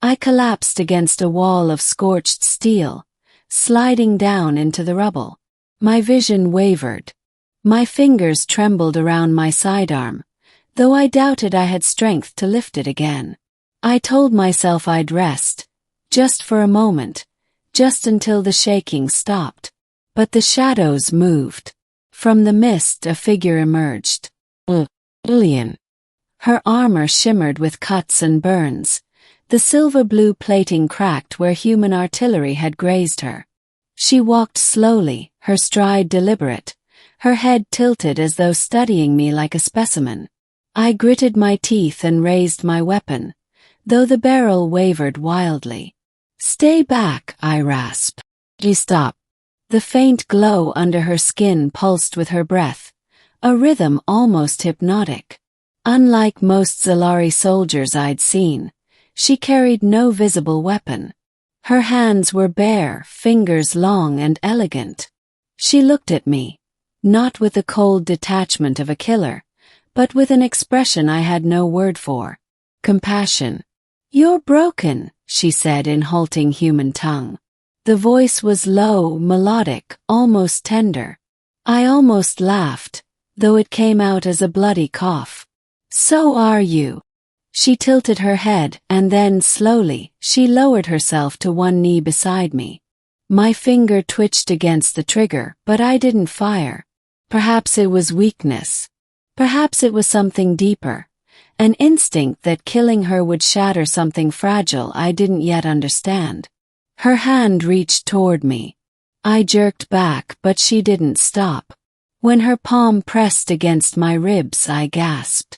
I collapsed against a wall of scorched steel, sliding down into the rubble. My vision wavered. My fingers trembled around my sidearm, though I doubted I had strength to lift it again. I told myself I'd rest, just for a moment, just until the shaking stopped. But the shadows moved. From the mist a figure emerged. Alien. Her armor shimmered with cuts and burns. The silver-blue plating cracked where human artillery had grazed her. She walked slowly, her stride deliberate, her head tilted as though studying me like a specimen. I gritted my teeth and raised my weapon, though the barrel wavered wildly. "Stay back," I rasped. She stopped. The faint glow under her skin pulsed with her breath, a rhythm almost hypnotic. Unlike most Zalari soldiers I'd seen, she carried no visible weapon. Her hands were bare, fingers long and elegant. She looked at me, not with the cold detachment of a killer, but with an expression I had no word for. Compassion. "You're broken," she said in halting human tongue. The voice was low, melodic, almost tender. I almost laughed, though it came out as a bloody cough. "So are you." She tilted her head, and then, slowly, she lowered herself to one knee beside me. My finger twitched against the trigger, but I didn't fire. Perhaps it was weakness. Perhaps it was something deeper. An instinct that killing her would shatter something fragile I didn't yet understand. Her hand reached toward me. I jerked back, but she didn't stop. When her palm pressed against my ribs, I gasped.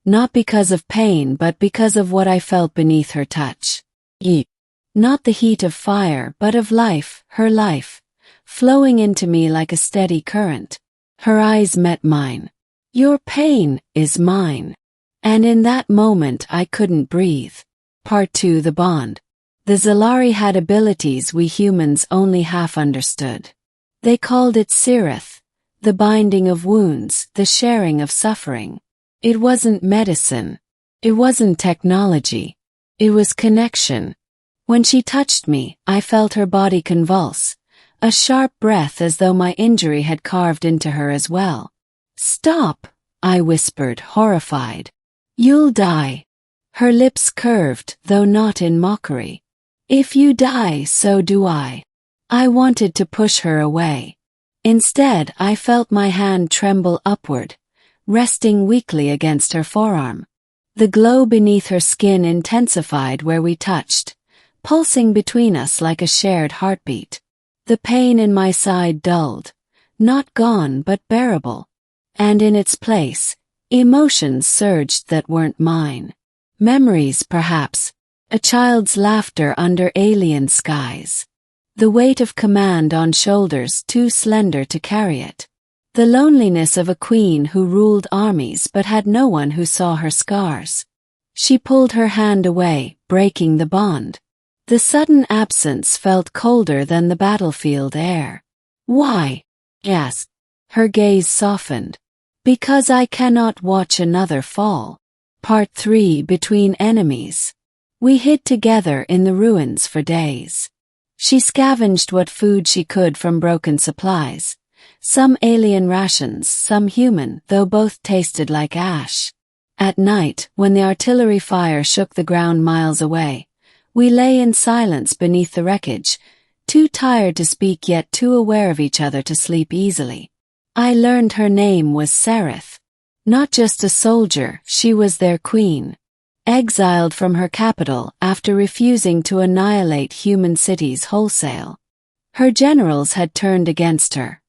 Not because of pain, but because of what I felt beneath her touch. Not the heat of fire, but of life, her life, flowing into me like a steady current. Her eyes met mine. "Your pain is mine." And in that moment I couldn't breathe. Part 2: The Bond. The Zalari had abilities we humans only half understood. They called it Sirith, the binding of wounds, the sharing of suffering. It wasn't medicine. It wasn't technology. It was connection. When she touched me, I felt her body convulse, a sharp breath as though my injury had carved into her as well. "Stop," I whispered, horrified. "You'll die." Her lips curved, though not in mockery. "If you die, so do I." I wanted to push her away. Instead, I felt my hand tremble upward, resting weakly against her forearm. The glow beneath her skin intensified where we touched, pulsing between us like a shared heartbeat. The pain in my side dulled, not gone but bearable. And in its place, emotions surged that weren't mine. Memories, perhaps. A child's laughter under alien skies. The weight of command on shoulders too slender to carry it. The loneliness of a queen who ruled armies but had no one who saw her scars. She pulled her hand away, breaking the bond. The sudden absence felt colder than the battlefield air. "Why?" Yes. Her gaze softened. "Because I cannot watch another fall." Part 3: Between Enemies. We hid together in the ruins for days. She scavenged what food she could from broken supplies. Some alien rations, some human, though both tasted like ash. At night, when the artillery fire shook the ground miles away, we lay in silence beneath the wreckage, too tired to speak yet too aware of each other to sleep easily. I learned her name was Sereth. Not just a soldier, she was their queen. Exiled from her capital after refusing to annihilate human cities wholesale. Her generals had turned against her,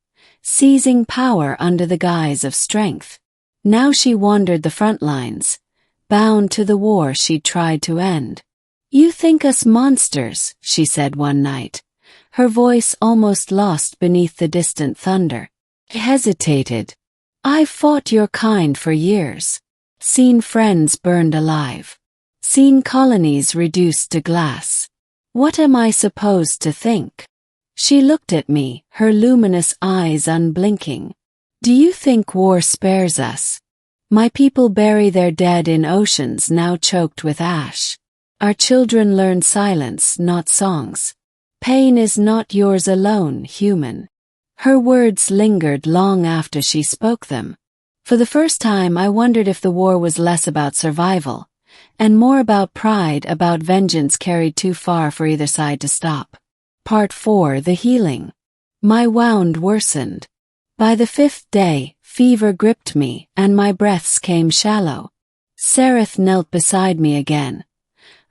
seizing power under the guise of strength. Now she wandered the front lines, bound to the war she'd tried to end. "You think us monsters," she said one night, her voice almost lost beneath the distant thunder. I hesitated. "I've fought your kind for years. Seen friends burned alive. Seen colonies reduced to glass. What am I supposed to think?" She looked at me, her luminous eyes unblinking. "Do you think war spares us? My people bury their dead in oceans now choked with ash. Our children learn silence, not songs. Pain is not yours alone, human. Her words lingered long after she spoke them. For the first time I wondered if the war was less about survival, and more about pride, about vengeance carried too far for either side to stop. Part 4: The Healing. My wound worsened. By the 5th day, fever gripped me, and my breaths came shallow. Sereth knelt beside me again,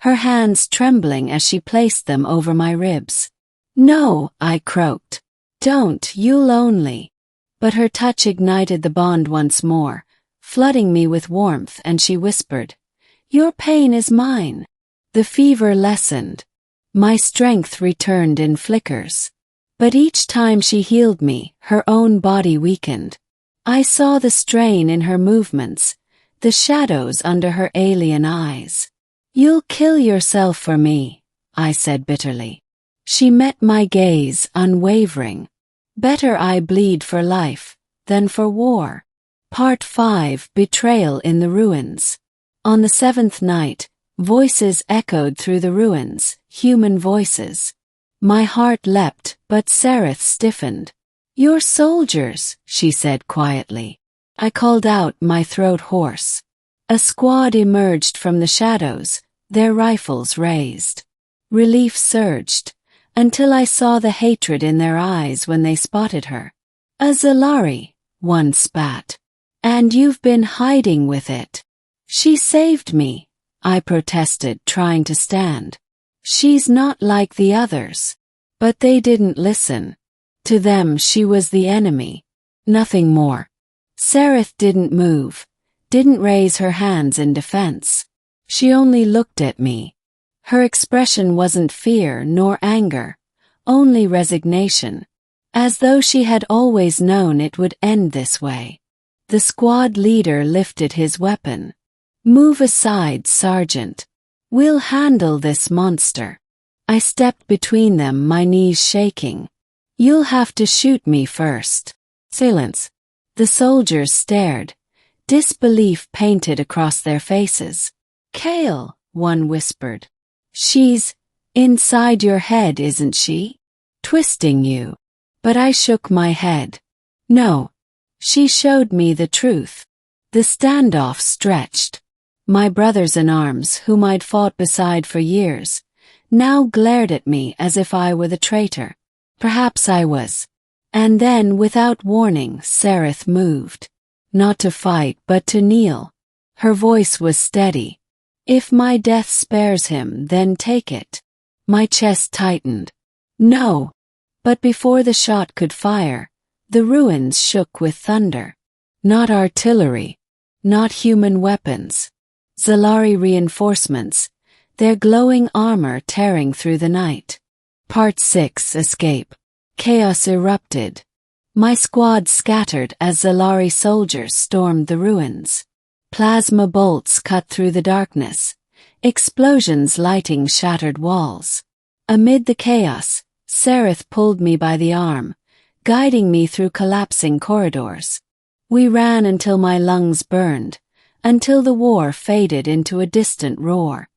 her hands trembling as she placed them over my ribs. "No," I croaked. "Don't, you'll only." But her touch ignited the bond once more, flooding me with warmth, and she whispered, "Your pain is mine." The fever lessened. My strength returned in flickers. But each time she healed me, her own body weakened. I saw the strain in her movements, the shadows under her alien eyes. "You'll kill yourself for me," I said bitterly. She met my gaze, unwavering. "Better I bleed for life than for war." Part 5: Betrayal in the Ruins. On the 7th night, voices echoed through the ruins, human voices. My heart leapt, but Sereth stiffened. "You're soldiers," she said quietly. I called out, my throat hoarse. A squad emerged from the shadows, their rifles raised. Relief surged, until I saw the hatred in their eyes when they spotted her. "A Zalari," one spat. "And you've been hiding with it." "She saved me," I protested, trying to stand. "She's not like the others." But they didn't listen. To them she was the enemy. Nothing more. Sereth didn't move, didn't raise her hands in defense. She only looked at me. Her expression wasn't fear nor anger, only resignation, as though she had always known it would end this way. The squad leader lifted his weapon. "Move aside, Sergeant. We'll handle this monster." I stepped between them, my knees shaking. "You'll have to shoot me first." Silence. The soldiers stared, disbelief painted across their faces. "Kale," one whispered. "She's inside your head, isn't she? Twisting you." But I shook my head. "No. She showed me the truth." The standoff stretched. My brothers in arms, whom I'd fought beside for years, now glared at me as if I were the traitor. Perhaps I was. And then, without warning, Sereth moved. Not to fight, but to kneel. Her voice was steady. "If my death spares him, then take it." My chest tightened. "No." But before the shot could fire, the ruins shook with thunder. Not artillery. Not human weapons. Zalari reinforcements, their glowing armor tearing through the night. Part 6: Escape. Chaos erupted. My squad scattered as Zalari soldiers stormed the ruins. Plasma bolts cut through the darkness, explosions lighting shattered walls. Amid the chaos, Sereth pulled me by the arm, guiding me through collapsing corridors. We ran until my lungs burned, until the war faded into a distant roar.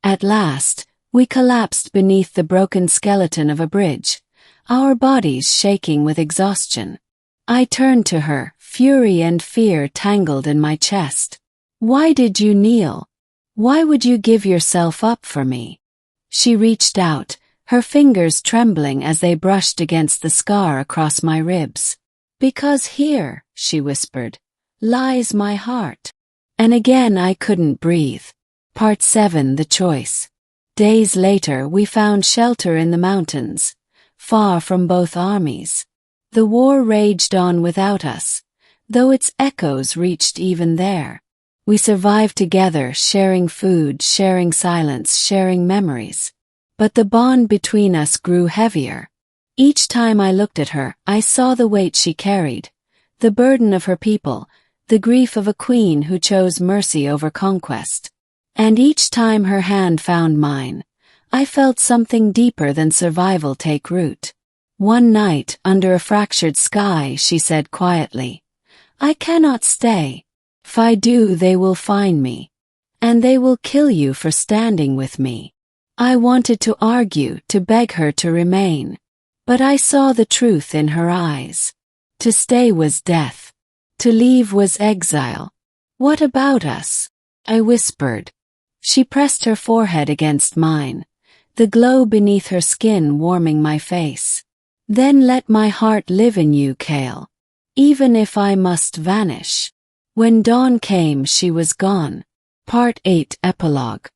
At last, we collapsed beneath the broken skeleton of a bridge, our bodies shaking with exhaustion. I turned to her, fury and fear tangled in my chest. "Why did you kneel? Why would you give yourself up for me?" She reached out, her fingers trembling as they brushed against the scar across my ribs. "Because here," she whispered, "lies my heart." And again I couldn't breathe. Part 7: The Choice. Days later we found shelter in the mountains, far from both armies. The war raged on without us, though its echoes reached even there. We survived together, sharing food, sharing silence, sharing memories. But the bond between us grew heavier. Each time I looked at her, I saw the weight she carried, the burden of her people, the grief of a queen who chose mercy over conquest. And each time her hand found mine, I felt something deeper than survival take root. One night, under a fractured sky, she said quietly, "I cannot stay. If I do, they will find me." And they will kill you for standing with me. I wanted to argue, to beg her to remain. But I saw the truth in her eyes. To stay was death. To leave was exile. What about us? I whispered. She pressed her forehead against mine, the glow beneath her skin warming my face. Then let my heart live in you, Kale. Even if I must vanish. When dawn came, she was gone. Part 8 Epilogue.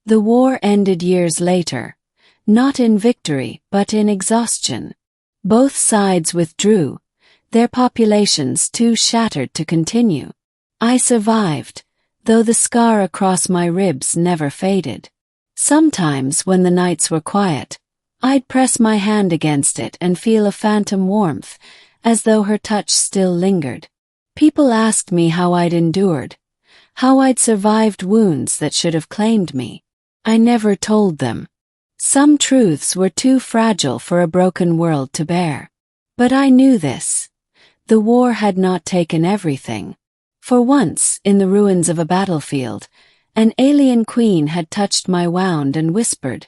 The war ended years later, not in victory but in exhaustion. Both sides withdrew, their populations too shattered to continue. I survived, though the scar across my ribs never faded. Sometimes when the nights were quiet, I'd press my hand against it and feel a phantom warmth, as though her touch still lingered. People asked me how I'd endured, how I'd survived wounds that should have claimed me. I never told them. Some truths were too fragile for a broken world to bear. But I knew this. The war had not taken everything. For once, in the ruins of a battlefield, an AlienQueen had touched my wound and whispered,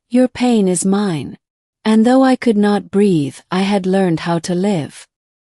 "Your pain is mine." And though I could not breathe, I had learned how to live.